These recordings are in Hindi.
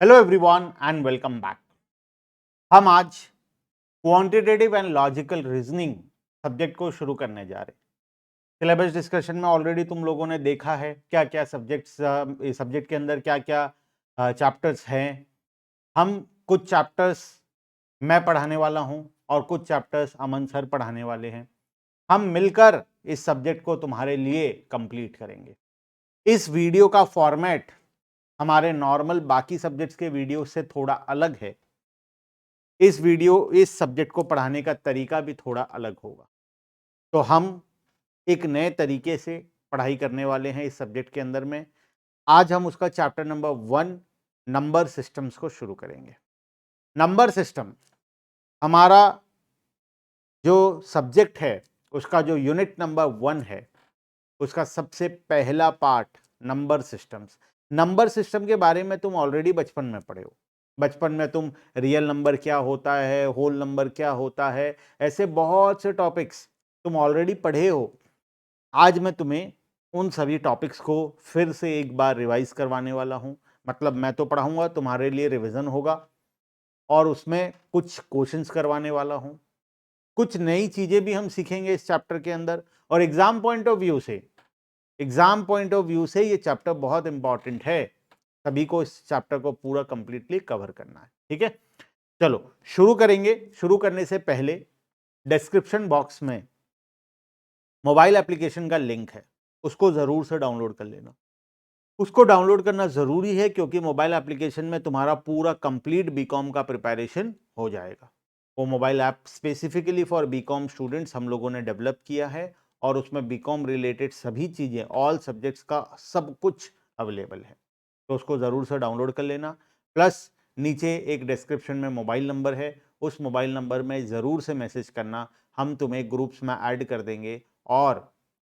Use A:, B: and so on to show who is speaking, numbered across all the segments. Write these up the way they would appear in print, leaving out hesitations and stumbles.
A: Hello everyone and welcome back. हम आज quantitative and logical reasoning subject को शुरू करने जा रहे हैं। सिलेबस डिस्कशन में ऑलरेडी तुम लोगों ने देखा है क्या क्या सब्जेक्ट्स इस सब्जेक्ट के अंदर क्या क्या चैप्टर्स हैं। हम कुछ चैप्टर्स मैं पढ़ाने वाला हूं और कुछ चैप्टर्स अमन सर पढ़ाने वाले हैं। हम मिलकर इस सब्जेक्ट को तुम्हारे लिए कंप्लीट करेंगे। इस वीडियो का फॉर्मेट हमारे नॉर्मल बाकी सब्जेक्ट्स के वीडियो से थोड़ा अलग है। इस सब्जेक्ट को पढ़ाने का तरीका भी थोड़ा अलग होगा। तो हम एक नए तरीके से पढ़ाई करने वाले हैं इस सब्जेक्ट के अंदर में। आज हम उसका चैप्टर नंबर 1 नंबर सिस्टम्स को शुरू करेंगे। नंबर सिस्टम हमारा जो सब्जेक्ट है उसका जो यूनिट नंबर 1 है उसका सबसे पहला part number systems. Number system के बारे में तुम ऑलरेडी बचपन में पढ़े हो। बचपन में तुम रियल नंबर क्या होता है, होल नंबर क्या होता है, ऐसे बहुत से टॉपिक्स तुम ऑलरेडी पढ़े हो। आज मैं तुम्हें उन सभी टॉपिक्स को फिर से एक बार रिवाइज करवाने वाला हूं। मतलब मैं तो पढ़ाऊंगा, तुम्हारे लिए रिवीजन होगा और उसमें कुछ क्वेश्चंस करवाने वाला हूं। कुछ नई चीजें भी हम सीखेंगे इस चैप्टर के अंदर। और एग्जाम पॉइंट ऑफ व्यू से ये चैप्टर बहुत इंपॉर्टेंट है। सभी को इस चैप्टर को पूरा कंप्लीटली कवर करना है। ठीक है, चलो शुरू करेंगे। शुरू करने से पहले डिस्क्रिप्शन बॉक्स में मोबाइल एप्लीकेशन का लिंक है, उसको जरूर से डाउनलोड कर लेना। उसको डाउनलोड करना जरूरी है क्योंकि मोबाइल एप्लीकेशन में तुम्हारा पूरा कंप्लीट बीकॉम का प्रिपरेशन हो जाएगा। वो mobile app specifically for BCom students हम लोगों ने डेवलप किया है और उसमें बीकॉम रिलेटेड सभी चीजें, ऑल सब्जेक्ट्स का सब कुछ अवेलेबल है। तो उसको जरूर से डाउनलोड कर लेना। प्लस नीचे एक डिस्क्रिप्शन में मोबाइल नंबर है, उस मोबाइल नंबर में जरूर से मैसेज करना। हम तुम्हें ग्रुप्स में ऐड कर देंगे और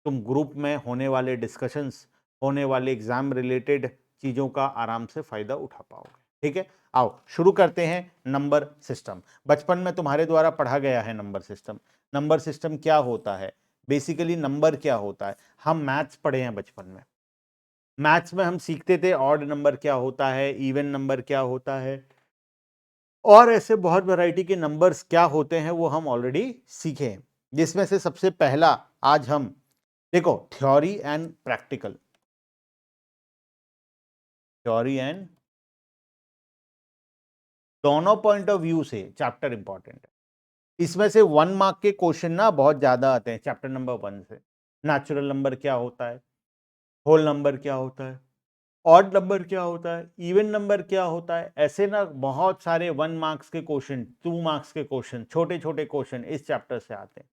A: तुम ग्रुप में होने वाले डिस्कशंस, होने वाले एग्जाम रिलेटेड चीजों का आराम से फायदा उठा पाओगे। ठीक है, आओ शुरू करते हैं। नंबर सिस्टम बचपन में तुम्हारे द्वारा पढ़ा गया है। नंबर सिस्टम, नंबर सिस्टम क्या होता है, बेसिकली नंबर क्या होता है, हम मैथ्स पढ़े हैं बचपन में। मैथ्स में हम सीखते थे ऑड नंबर क्या होता है, इवन नंबर क्या होता है, और ऐसे बहुत वैरायटी के नंबर्स क्या होते हैं वो हम ऑलरेडी सीखे हैं। जिसमें से सबसे पहला आज हम देखो, theory and practical. Theory and दोनों पॉइंट ऑफ व्यू से चैप्टर इंपॉर्टेंट है। इसमें से 1 मार्क के क्वेश्चन ना बहुत ज्यादा आते हैं चैप्टर नंबर 1 से। नेचुरल नंबर क्या होता है, होल नंबर क्या होता है, ऑड नंबर क्या होता है, इवन नंबर क्या होता है, ऐसे ना बहुत सारे 1 मार्क्स के क्वेश्चन, 2 मार्क्स के क्वेश्चन, छोटे छोटे क्वेश्चन इस चैप्टर से आते हैं।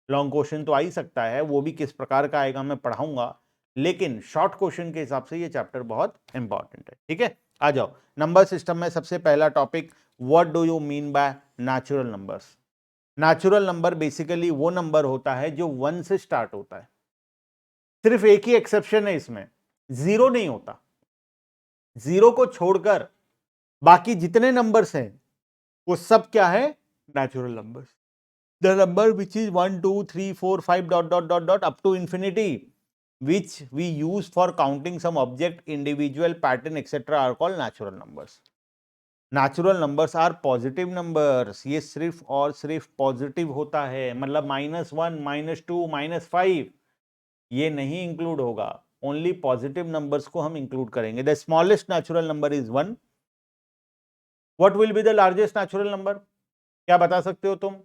A: लॉन्ग क्वेश्चन तो आ ही सकता है, वो भी किस प्रकार का आएगा मैं पढ़ाऊंगा, लेकिन शॉर्ट क्वेश्चन के हिसाब से ये चैप्टर बहुत इंपॉर्टेंट है। ठीक है, आ जाओ नंबर सिस्टम में सबसे पहला topic, what do you mean by natural numbers. Natural number basically वो नंबर होता है जो 1 से स्टार्ट होता है। सिर्फ एक ही एक्सेप्शन है इसमें, जीरो नहीं होता। जीरो को छोड़कर बाकी जितने नंबर्स हैं वो सब क्या है, natural numbers. The number which is 1 2 3 4 5 dot dot dot dot up to infinity which we use for counting some object, individual, pattern, etc. are called natural numbers. Natural numbers are positive numbers. ये सिर्फ और सिर्फ पॉजिटिव होता है, मतलब -1, -2, -5 ये नहीं इंक्लूड होगा। ओनली पॉजिटिव नंबर्स को हम इंक्लूड करेंगे। The smallest natural number is 1। What will be the largest natural number, क्या बता सकते हो तुम?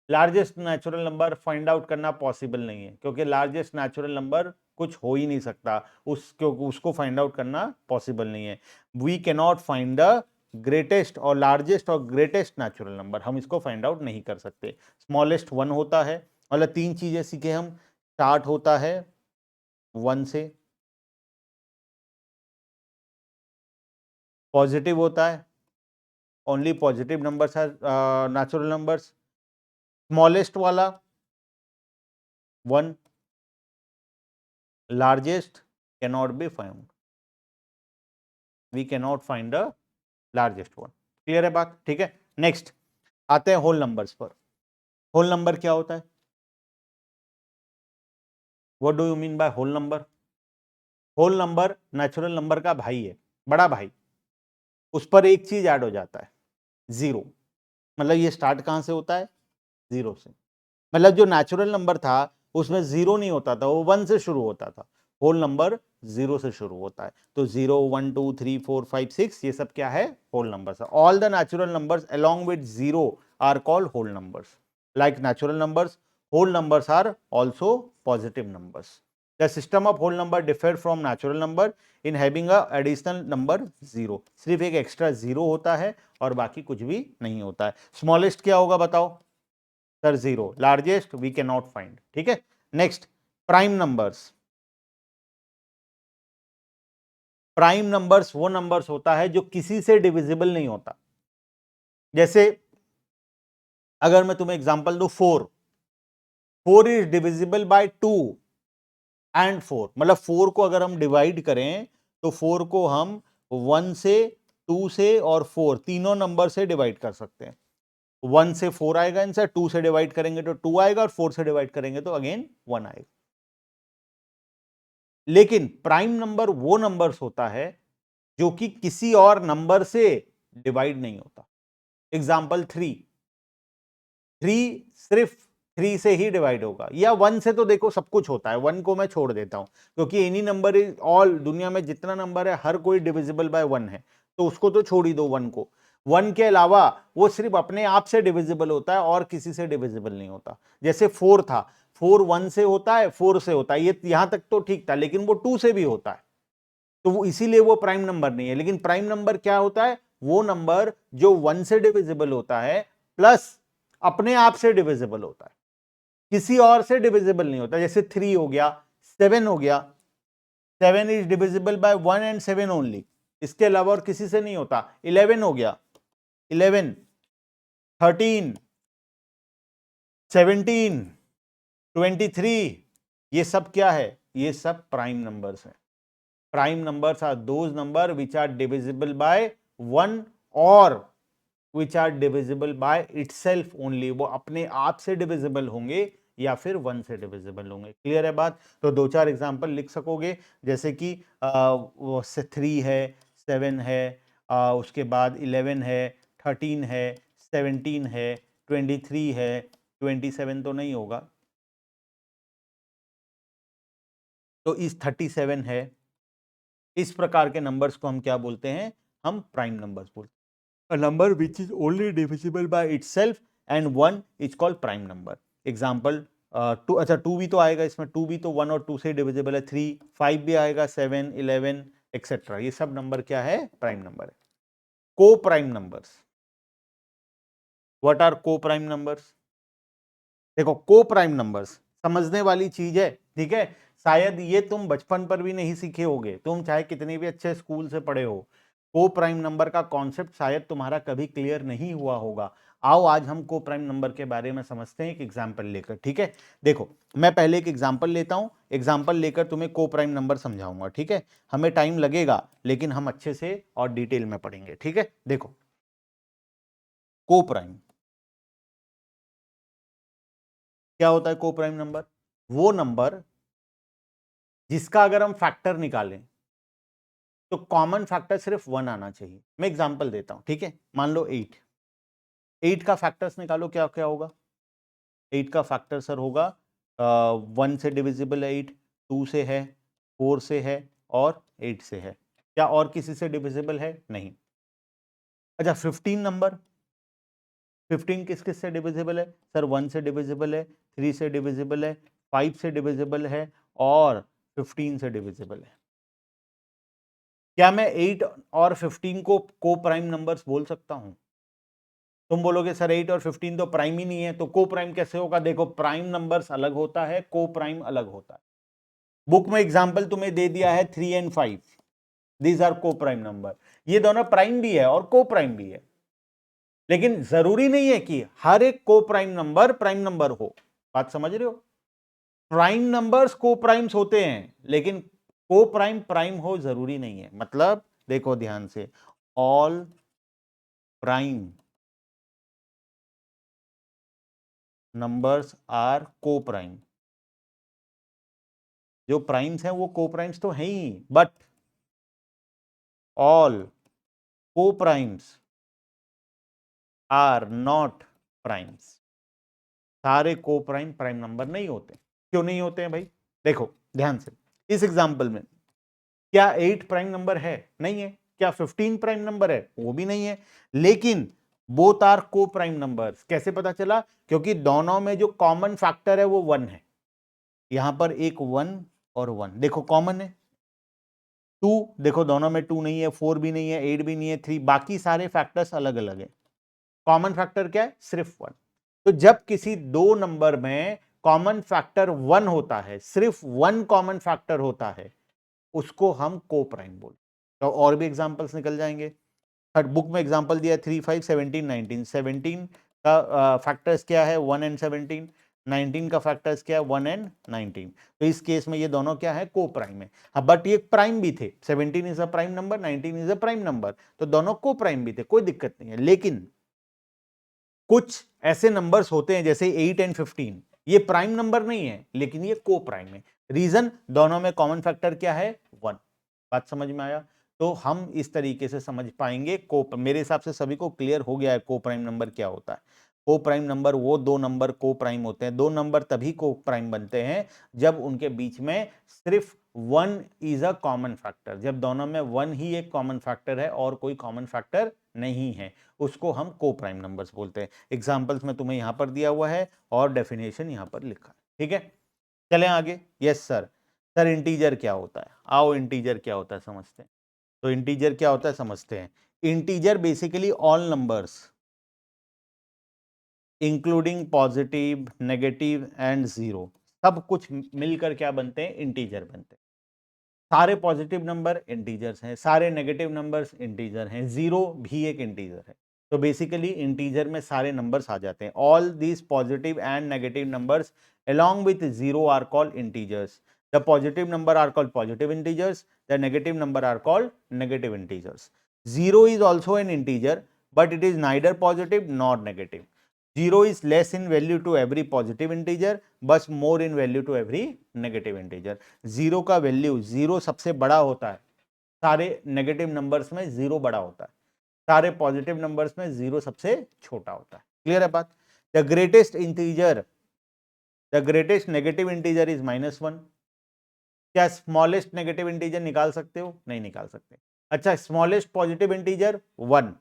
A: Largest natural number find out करना पॉसिबल नहीं है क्योंकि लार्जेस्ट नेचुरल नंबर कुछ हो ही नहीं सकता, उसको फाइंड आउट करना पॉसिबल नहीं है। We can not find the greatest और लार्जेस्ट और ग्रेटेस्ट नेचुरल नंबर, हम इसको फाइंड आउट नहीं कर सकते। स्मॉलेस्ट 1 होता है, मतलब 3 चीजें सीखे हम। स्टार्ट होता है 1 से, पॉजिटिव होता है, only positive numbers are natural numbers. Smallest वाला 1, largest can not be found, we can not find the largest one. Clear है बात? ठीक है, नेक्स्ट आते हैं होल नंबर्स पर। होल नंबर क्या होता है, what do you mean by whole number? Whole number natural number का भाई है, बड़ा भाई। उस पर एक चीज ऐड हो जाता है, जीरो। मतलब ये स्टार्ट कहां से होता है, जीरो से। मतलब जो नेचुरल नंबर था उसमें जीरो नहीं होता था, वो वन से शुरू होता था। होल नंबर जीरो से शुरू होता है। तो 0 1 2 3 4 5 6 ये सब क्या है, whole numbers. All the natural numbers along with zero are called whole numbers. Like natural numbers, whole numbers are also positive numbers. The system of whole number differ from natural number in having a additional number zero. सिर्फ एक एक्स्ट्रा जीरो होता है और बाकी कुछ भी नहीं होता है। स्मॉलेस्ट क्या होगा बताओ sir, zero. Largest we can not find. ठीक है, next prime numbers. Prime numbers वो नंबर्स होता है जो किसी से डिविजिबल नहीं होता। जैसे अगर मैं तुम्हें एग्जांपल दूं, 4, 4 इज डिविजिबल बाय 2 एंड 4। मतलब 4 को अगर हम डिवाइड करें तो 4 को हम 1 से, 2 से और 4 तीनों नंबर से डिवाइड कर सकते हैं। 1 से 4 आएगा आंसर, 2 से डिवाइड करेंगे तो 2 आएगा और 4 से डिवाइड करेंगे तो अगेन 1 आएगा। लेकिन प्राइम नंबर वो नंबर्स होता है जो कि किसी और नंबर से डिवाइड नहीं होता। एग्जाम्पल 3, 3 सिर्फ 3 से ही डिवाइड होगा, या 1 से तो देखो सब कुछ होता है, 1 को मैं छोड़ देता हूं क्योंकि एनी नंबर इज ऑल, दुनिया में जितना नंबर है हर कोई डिविजिबल बाय 1 है, तो उसको तो छोड़ ही दो 1 को। 1 के अलावा वो सिर्फ अपने आप से डिविजिबल होता है और किसी से डिविजिबल नहीं होता। जैसे 4 था, 4 1 से होता है, 4 से होता है, ये यहां तक तो ठीक था, लेकिन वो 2 से भी होता है, तो वो इसीलिए वो प्राइम नंबर नहीं है। लेकिन प्राइम नंबर क्या होता है, वो नंबर जो 1 से डिविजिबल होता है प्लस अपने आप से डिविजिबल होता है, किसी और से डिविजिबल नहीं होता। जैसे 3 हो गया, 7 हो गया, 7 is divisible by 1 and 7 only, इसके अलावा और किसी से नहीं होता। 11 हो गया, 11, 13, 17, 23, ये सब क्या है, ये सब प्राइम नंबर्स हैं। Prime numbers are those number which are divisible by 1 और which are divisible by itself only. वो अपने आप से डिविजिबल होंगे या फिर 1 से डिविजिबल होंगे। क्लियर है बात? तो 2-4 एग्जांपल लिख सकोगे, जैसे कि 3 है, 7 है, उसके बाद 11 है, 13 है, 17 है, 23 है, 27 तो नहीं होगा, तो इस 37 है। इस प्रकार के नंबर्स को हम क्या बोलते हैं, हम प्राइम नंबर्स बोलते हैं। A number which is only divisible by itself and 1 is called prime number. Example 2, अच्छा 2 भी तो आएगा इसमें, 2 भी तो 1 और 2 से डिविजिबल है, 3, 5 भी आएगा, 7, 11 एक्सेट्रा, ये सब नंबर क्या है, प्राइम नंबर है। को प्राइम नंबर्स, व्हाट आर को प्राइम नंबर्स? देखो को प्राइम नंबर्स समझने वाली चीज है, ठीक है। शायद ये तुम बचपन पर भी नहीं सीखे होगे, तुम चाहे कितने भी अच्छे स्कूल से पढ़े हो, को प्राइम नंबर का कॉन्सेप्ट शायद तुम्हारा कभी क्लियर नहीं हुआ होगा। आओ आज हम को प्राइम नंबर के बारे में समझते हैं एक एग्जांपल लेकर, ठीक है। देखो मैं पहले एक एग्जांपल लेता हूं, एग्जांपल लेकर तुम्हें को प्राइम नंबर समझाऊंगा, ठीक है। हमें टाइम लगेगा लेकिन हम अच्छे से और डिटेल में पढ़ेंगे, ठीक है। देखो को प्राइम क्या होता है, को प्राइम नंबर वो नंबर जिसका अगर हम फैक्टर निकालें तो कॉमन फैक्टर सिर्फ 1 आना चाहिए। मैं एग्जांपल देता हूं, ठीक है। मान लो 8, 8 का फैक्टर्स निकालो, क्या क्या होगा। 8 का फैक्टर सर होगा 1 से डिविजिबल है 8, 2 से है, 4 से है और 8 से है। क्या और किसी से डिविजिबल है? नहीं। अच्छा 15 नंबर, 15 किस किस से डिविजिबल है सर? 1 से डिविजिबल है, 3 से डिविजिबल है, 5 से डिविजिबल है और 15 से डिविजिबल है। क्या मैं 8 और 15 को प्राइम नंबर्स बोल सकता हूं? तुम बोलोगे सर 8 और 15 तो प्राइम ही नहीं है, तो को प्राइम कैसे होगा? देखो प्राइम नंबर्स अलग होता है, को प्राइम अलग होता है। बुक में एग्जांपल तुम्हें दे दिया है 3 एंड 5, दीज आर को प्राइम नंबर। ये दोनों प्राइम भी है और को प्राइम भी है, लेकिन जरूरी नहीं है कि हर एक को प्राइम नंबर हो। बात समझ रहे हो? प्राइम नंबर्स को प्राइम्स होते हैं, लेकिन को प्राइम प्राइम हो जरूरी नहीं है। मतलब देखो ध्यान से, ऑल प्राइम नंबर्स आर को प्राइम। जो प्राइम्स हैं वो को प्राइम्स तो हैं ही, बट ऑल को प्राइम्स आर नॉट प्राइम्स। सारे को प्राइम प्राइम नंबर नहीं होते। क्यों नहीं होते हैं भाई? देखो ध्यान से, इस एग्जांपल में क्या 8 प्राइम नंबर है? नहीं है। क्या 15 प्राइम नंबर है? वो भी नहीं है। लेकिन बोथ आर को प्राइम नंबर्स। कैसे पता चला? क्योंकि दोनों में जो कॉमन फैक्टर है वो 1 है। यहां पर एक 1 और 1 देखो कॉमन है। 2 देखो दोनों में 2 नहीं है, 4 भी नहीं है, 8 भी नहीं है, 3, बाकी सारे फैक्टर्स अलग अलग है। कॉमन फैक्टर क्या है? सिर्फ 1। तो जब किसी दो नंबर में कॉमन फैक्टर 1 होता है, सिर्फ 1 कॉमन फैक्टर होता है, उसको हम को प्राइम बोलते हैं। तो और भी एग्जांपल्स निकल जाएंगे। हर बुक में एग्जांपल दिया 3, 5, 17, 19। 17 का फैक्टर्स क्या है? 1 एंड 17। 19 का फैक्टर्स क्या है? 1 एंड 19। तो इस केस में ये दोनों क्या है? को प्राइम है। हाँ, बट ये प्राइम भी थे। 17 is a prime number, 19 is a prime number, तो दोनों को प्राइम भी थे, कोई दिक्कत नहीं है। लेकिन कुछ ऐसे नंबर्स होते हैं जैसे 8 एंड 15, ये प्राइम नंबर नहीं है लेकिन ये को प्राइम है। रीजन, दोनों में कॉमन फैक्टर क्या है? 1। बात समझ में आया? तो हम इस तरीके से समझ पाएंगे को। मेरे हिसाब से सभी को क्लियर हो गया है को प्राइम नंबर क्या होता है। को प्राइम नंबर वो दो नंबर को प्राइम होते हैं। दो नंबर तभी को प्राइम बनते हैं जब उनके बीच में सिर्फ 1 इज अ कॉमन फैक्टर। जब दोनों में 1 ही एक कॉमन फैक्टर है और कोई कॉमन फैक्टर नहीं है, उसको हम को प्राइम नंबर्स बोलते हैं। एग्जांपल्स में तुम्हें यहां पर दिया हुआ है और डेफिनेशन यहां पर लिखा है। ठीक है, चलें आगे। Yes sir. सर इंटीजर क्या होता है? आओ इंटीजर क्या होता है समझते हैं। तो इंटीजर क्या होता है समझते हैं। Integer basically all numbers including positive, negative and zero, सब कुछ मिलकर क्या बनते हैं? इंटीजर बनते हैं। सारे पॉजिटिव नंबर इंटीजर्स हैं, सारे नेगेटिव नंबर्स इंटीजर हैं, जीरो भी एक इंटीजर है। तो बेसिकली इंटीजर में सारे नंबर्स आ जाते हैं। All these positive and negative numbers along with zero are called integers. The positive number are called positive integers, the negative number are called negative integers. Zero is also an integer, but it is neither positive nor negative. Zero is less in value to every positive integer but more in value to every negative integer. Zero का वैल्यू, जीरो सबसे बड़ा होता है सारे नेगेटिव नंबर्स में, जीरो बड़ा होता है सारे पॉजिटिव नंबर्स में, जीरो सबसे छोटा होता है। क्लियर है बात? The greatest integer, the greatest negative integer is -1। क्या स्मॉलेस्ट नेगेटिव इंटीजर निकाल सकते हो? नहीं निकाल सकते। अच्छा, स्मॉलेस्ट पॉजिटिव इंटीजर 1,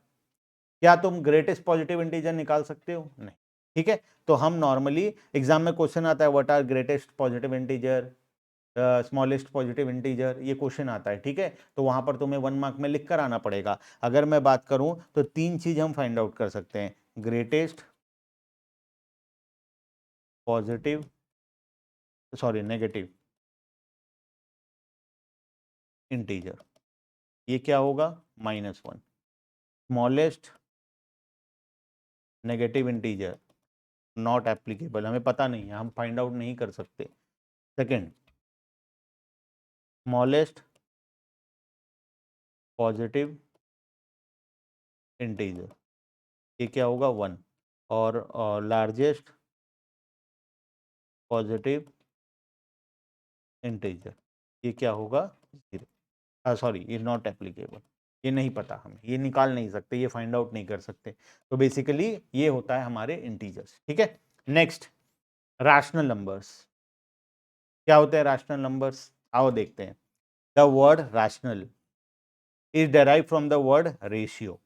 A: क्या तुम ग्रेटेस्ट पॉजिटिव इंटीजर निकाल सकते हो? नहीं। ठीक है, तो हम नॉर्मली एग्जाम में क्वेश्चन आता है what are greatest positive integer, smallest positive integer, ये क्वेश्चन आता है। ठीक है, तो वहां पर तुम्हें 1 मार्क में लिख कर आना पड़ेगा। अगर मैं बात करूं तो 3 चीज हम फाइंड आउट कर सकते हैं। Greatest positive, sorry negative integer, ये क्या होगा? -1। Smallest negative integer not applicable, हमें पता नहीं है, हम फाइंड आउट नहीं कर सकते। सेकेंड, स्मॉलेस्ट पॉजिटिव इंटीजर, ये क्या होगा? 1। और लार्जेस्ट पॉजिटिव इंटीजर, ये क्या होगा? 0। सॉरी, ये नॉट एप्लीकेबल, ये नहीं पता हमें, ये निकाल नहीं सकते, ये फाइंड आउट नहीं कर सकते। तो बेसिकली ये होता है हमारे इंटीजर्स। ठीक है, नेक्स्ट, रैशनल नंबर्स। क्या होते हैं रैशनल नंबर्स? आओ देखते हैं। The word rational is derived from the word ratio.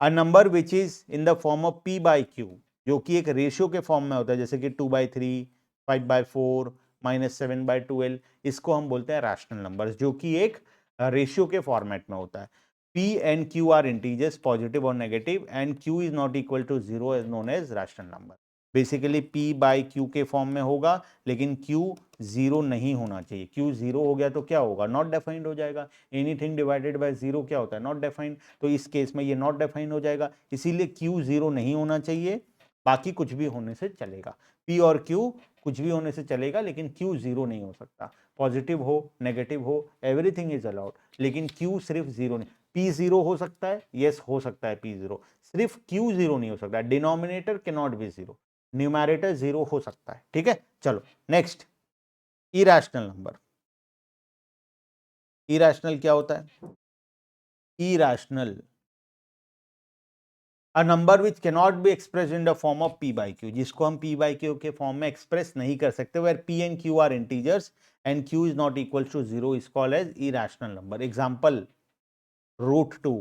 A: A number which is in the form of p by q, जो कि एक रेशियो के फॉर्म में होता है, जैसे कि 2/3, 5/4, -7/12, इसको हम बोलते हैं रैशनल नंबर्स, जो कि एक रेशियो के फॉर्मेट में होता है। p and q are integers, positive or negative, and q is not equal to 0 is known as rational number. Basically p by q के फॉर्म में होगा, लेकिन q 0 नहीं होना चाहिए। q 0 हो गया तो क्या होगा? नॉट डिफाइंड हो जाएगा। एनीथिंग डिवाइडेड बाय 0 क्या होता है? Not defined. तो इस केस में ये नॉट डिफाइंड हो जाएगा, इसीलिए q 0 नहीं होना चाहिए। बाकी कुछ भी होने से चलेगा, p और q कुछ भी होने से चलेगा, लेकिन q 0 नहीं हो सकता। पॉजिटिव हो, नेगेटिव हो, एवरीथिंग इज अलाउड, लेकिन q सिर्फ 0 नहीं। p 0 हो सकता है, यस हो सकता है p 0, सिर्फ q 0 नहीं हो सकता। Denominator can not B 0, numerator 0 हो सकता है। ठीक है, चलो नेक्स्ट, इरैशनल नंबर। इरैशनल क्या होता है? Irrational a number which cannot be express in the form of p by q, जिसको हम पी बाई क्यू के फॉर्म में एक्सप्रेस नहीं कर सकते, where p and q are integers and q is not equal to 0 is called as irrational number. Example √2,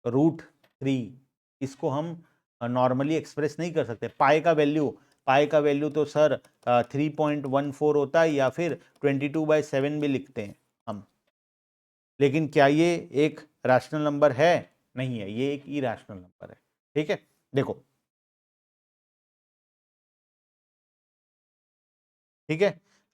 A: √3, इसको हम नॉर्मली एक्सप्रेस नहीं कर सकते। पाई का वैल्यू तो सर 3.14 होता है, या फिर 22/7 भी लिखते हैं हम, लेकिन क्या ये एक रैशनल नंबर है? नहीं है, ये एक इरैशनल नंबर है। ठीक है, देखो, ठीक है,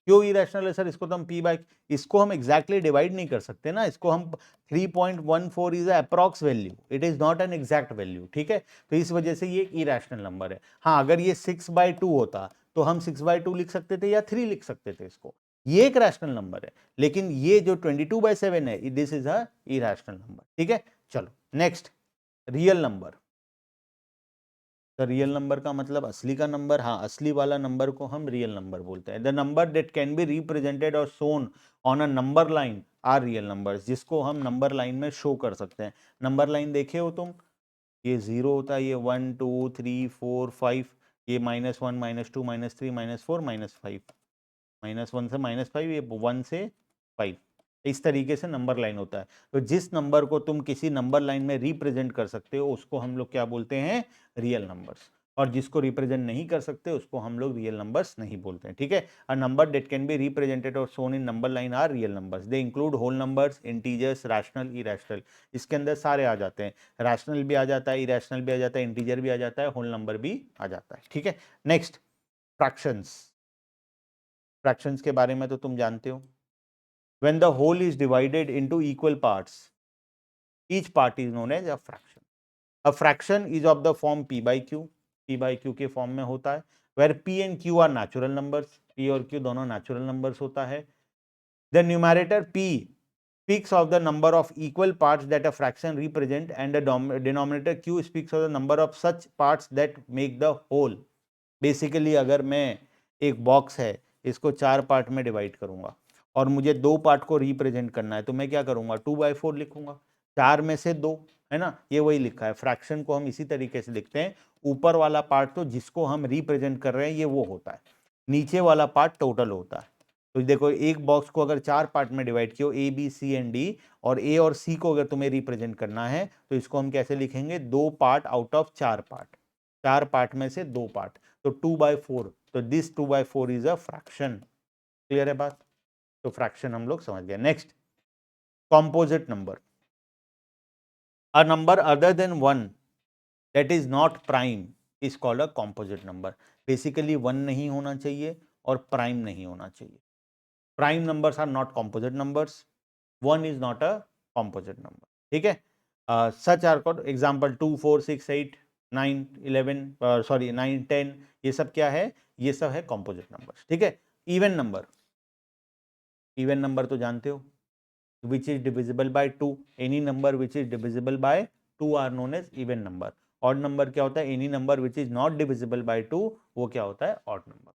A: क्यों इरेशनल है सर? इसको तो हम पी बाई, इसको हम एग्जैक्टली डिवाइड नहीं कर सकते ना, इसको हम 3.14 is approx value, it is not an exact value. ठीक है, तो इस वजह से ये इरेशनल नंबर है। हाँ, अगर ये 6/2 होता तो हम 6/2 लिख सकते थे या 3 लिख सकते थे इसको, ये एक रैशनल नंबर है। लेकिन ये जो 22/7 है, this is a irrational number. ठीक है, चलो नेक्स्ट, रियल नंबर। तो रियल नंबर का मतलब असली का नंबर, हाँ, असली वाला नंबर को हम रियल नंबर बोलते हैं। The number that can be represented or shown on a number line are real numbers, जिसको हम नंबर लाइन में शो कर सकते हैं। नंबर लाइन देखे हो तुम, ये 0 होता है, ये 1 2 3 4 5, ये -1 -2 -3 -4 -5, -1 से -5, ये 1 से 5, इस तरीके से नंबर लाइन होता है। तो जिस नंबर को तुम किसी नंबर लाइन में रिप्रेजेंट कर सकते हो, उसको हम लोग क्या बोलते हैं? Real numbers. और जिसको रिप्रेजेंट नहीं कर सकते, उसको हम लोग रियल नंबर्स नहीं बोलते हैं। ठीक है, a number that can be represented or shown in number line are real numbers. They include whole numbers, integers, rational, irrational. इसके अंदर सारे आ जाते हैं, रैशनल भी आ जाता है, इरेशनल भी आ जाता है, इंटीजर भी आ जाता है, होल नंबर भी आ जाता है। ठीक है, नेक्स्ट, फ्रैक्शंस। फ्रैक्शंस के बारे में तो तुम जानते हो, when the whole is divided into equal parts, each part is known as a fraction. A fraction is of the form p by q, p by q के फॉर्म में होता है, where p and q are natural numbers, p और q दोनों natural numbers होता है। The numerator p speaks of the number of equal parts that a fraction represent, and the denominator q speaks of the number of such parts that make the whole. Basically अगर मैं, एक बॉक्स है, इसको 4 पार्ट में डिवाइड करूंगा और मुझे 2 पार्ट को रिप्रेजेंट करना है, तो मैं क्या करूंगा? 2/4 लिखूंगा, 4 में से 2, है ना, ये वही लिखा है। फ्रैक्शन को हम इसी तरीके से लिखते हैं, ऊपर वाला पार्ट तो जिसको हम रिप्रेजेंट कर रहे हैं ये वो होता है, नीचे वाला पार्ट टोटल होता है। तो देखो, एक बॉक्स को अगर 4 पार्ट में डिवाइड किया, A B C and D, और ए और सी को अगर तुम्हें रिप्रेजेंट करना है, तो इसको हम कैसे लिखेंगे? 2 part out of 4 part, 4 part में से 2 पार्ट, तो 2/4, तो this 2/4 is a fraction. Clear है बात? तो फ्रैक्शन हम लोग समझ गए। Next, composite number. A number other than 1 that is not prime is called a composite number. Basically 1 नहीं होना चाहिए और प्राइम नहीं होना चाहिए। Prime numbers are not composite numbers, 1 is not a composite number. ठीक है, such are called, example 2 4 6 8 9 11, sorry 9 10, ये सब क्या है? ये सब है कॉम्पोजिट नंबर्स। ठीक है, इवन नंबर। इवन नंबर तो जानते हो, which is divisible by 2, any number which is divisible by 2 are known as even number. Odd number क्या होता है? Any number which is not divisible by 2, वो क्या होता है? Odd number.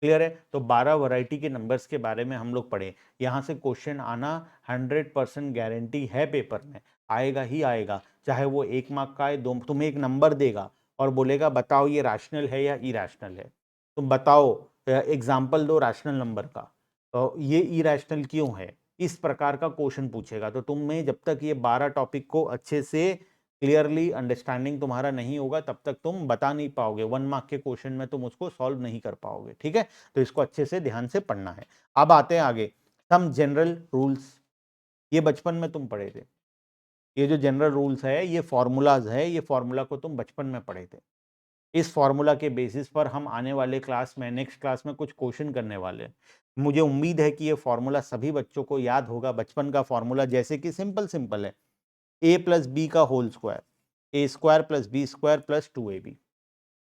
A: क्लियर है? तो 12 वैरायटी के नंबर्स के बारे में हम लोग पढ़े। यहां से क्वेश्चन आना 100% गारंटी है, पेपर में आएगा ही आएगा, चाहे वो 1 मार्क का है, दो, तुम्हें एक नंबर देगा और बोलेगा बताओ ये रैशनल है या इरैशनल है। तुम बताओ, एग्जाम्पल दो रैशनल नंबर का, तो ये इरैशनल क्यों है, इस प्रकार का क्वेश्चन पूछेगा। तो तुम्हें जब तक ये 12 टॉपिक को अच्छे से क्लियरली अंडरस्टैंडिंग तुम्हारा नहीं होगा, तब तक तुम बता नहीं पाओगे, 1 मार्क के क्वेश्चन में तुम उसको सॉल्व नहीं कर पाओगे। ठीक है, तो इसको अच्छे से ध्यान से पढ़ना है। अब आते हैं आगे, सम जनरल रूल्स। ये बचपन में तुम पढ़े थे, ये जो जनरल रूल्स है, ये फॉर्मूलाज है, ये फॉर्मूला को तुम बचपन में पढ़े थे। इस फॉर्मूला के बेसिस पर हम आने वाले क्लास में, नेक्स्ट क्लास में कुछ क्वेश्चन करने वाले हैं। मुझे उम्मीद है कि ये फॉर्मूला सभी बच्चों को याद होगा, बचपन का फॉर्मूला, जैसे कि सिंपल सिंपल है, a प्लस बी का whole square, a square plus b square plus 2ab,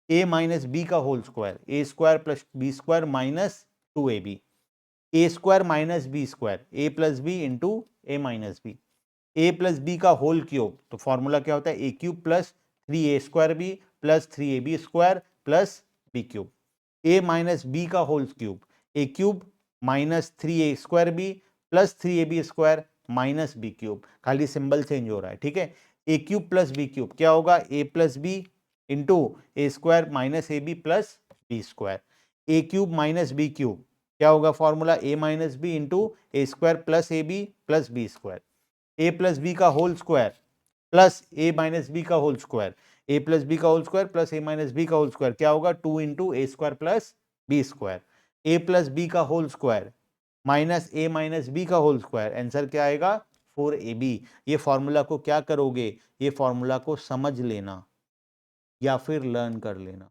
A: a minus b का whole square, a square plus b square minus 2ab, a square minus b square, a plus b into a minus b, a plus b का होल क्यूब, तो फॉर्मूला क्या होता है? A cube plus 3a square b plus 3ab square plus b cube, a minus b का whole cube, a cube minus 3a square b plus 3ab square minus b cube, खाली सिंबल चेंज हो रहा है। ठीक है, a cube plus b cube क्या होगा, a plus b into a square minus a b plus b square. A cube minus b cube क्या होगा formula, a minus b into a square plus a b plus b square. A plus b का होल स्क्वायर प्लस ए माइनस बी का whole square, a plus b का होल स्क्वायर प्लस ए माइनस बी का होल स्क्वायर क्या होगा, 2 into a square plus b square. A plus b का होल स्क्वायर माइनस ए माइनस बी का होल स्क्वायर, आंसर क्या आएगा 4ab। ये फॉर्मूला को क्या करोगे, ये फॉर्मूला को समझ लेना या फिर लर्न कर लेना।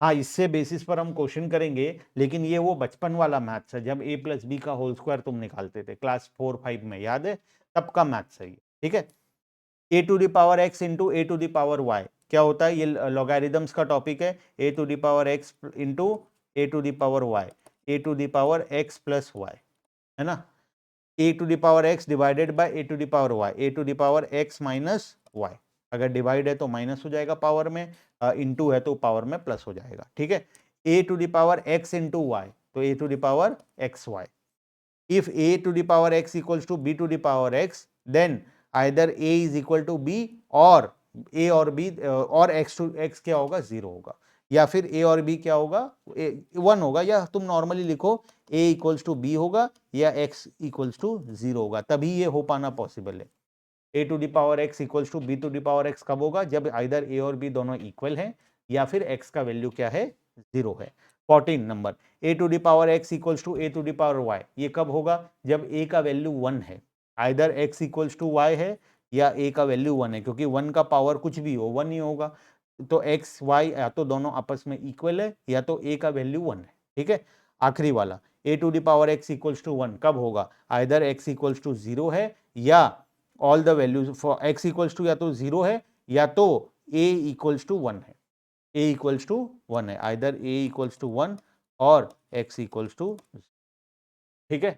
A: हाँ, इससे बेसिस पर हम क्वेश्चन करेंगे, लेकिन ये वो बचपन वाला मैथ्स है जब ए प्लस बी का होल स्क्वायर तुम निकालते थे क्लास 4-5 में, याद है, तब का मैथ्स है ये, ठीक है। A to the power x into a to the power y क्या होता है, ये लॉगरिदम्स का टॉपिक है। A to the power x into a to the power y, a to the power x plus y, है ना। A to the power x divided by a to the power y, a to the power x minus y, अगर डिवाइड है तो माइनस हो जाएगा पावर में, इंटू है तो पावर में प्लस हो जाएगा, ठीक है। A to the power x into y, तो a to the power x y. If a to the power x equals to b to the power x, then either a is equal to b or ए और बी और एक्स टू एक्स क्या होगा, 0 होगा, या फिर ए और बी क्या होगा, 1 होगा, या तुम नॉर्मली लिखो ए इक्वल्स टू बी होगा या एक्स इक्वल्स टू 0 होगा, तभी ये हो पाना पॉसिबल है। A to the power x equals to b to the power x कब होगा, जब आइदर ए और बी दोनों इक्वल हैं या फिर एक्स का वैल्यू क्या है, 0 है। 14 number, a to the power x equals to a to the power y, ये कब होगा, जब ए का वैल्यू 1 है, either x equals to y है या ए का वैल्यू 1 है, क्योंकि 1 का पावर कुछ भी हो 1 ही होगा, तो एक्स वाई या तो दोनों आपस में इक्वल है या तो ए का वैल्यू 1 है, ठीक है। आखिरी वाला, a to the power x equals to 1 कब होगा, आइदर एक्स इक्वल्स टू 0 है या all the values for x equals to या तो 0 है या तो ए इक्वल्स टू 1 है, ए इक्वल्स टू 1 है, आइदर ए इक्वल्स टू 1 और एक्स इक्वल्स टू, ठीक है,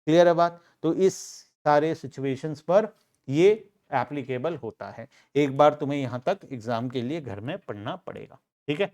A: क्लियर है बात। तो इस सारे सिचुएशंस पर ये एप्लीकेबल होता है, एक बार तुम्हें यहां तक एग्जाम के लिए घर में पढ़ना पड़ेगा, ठीक है।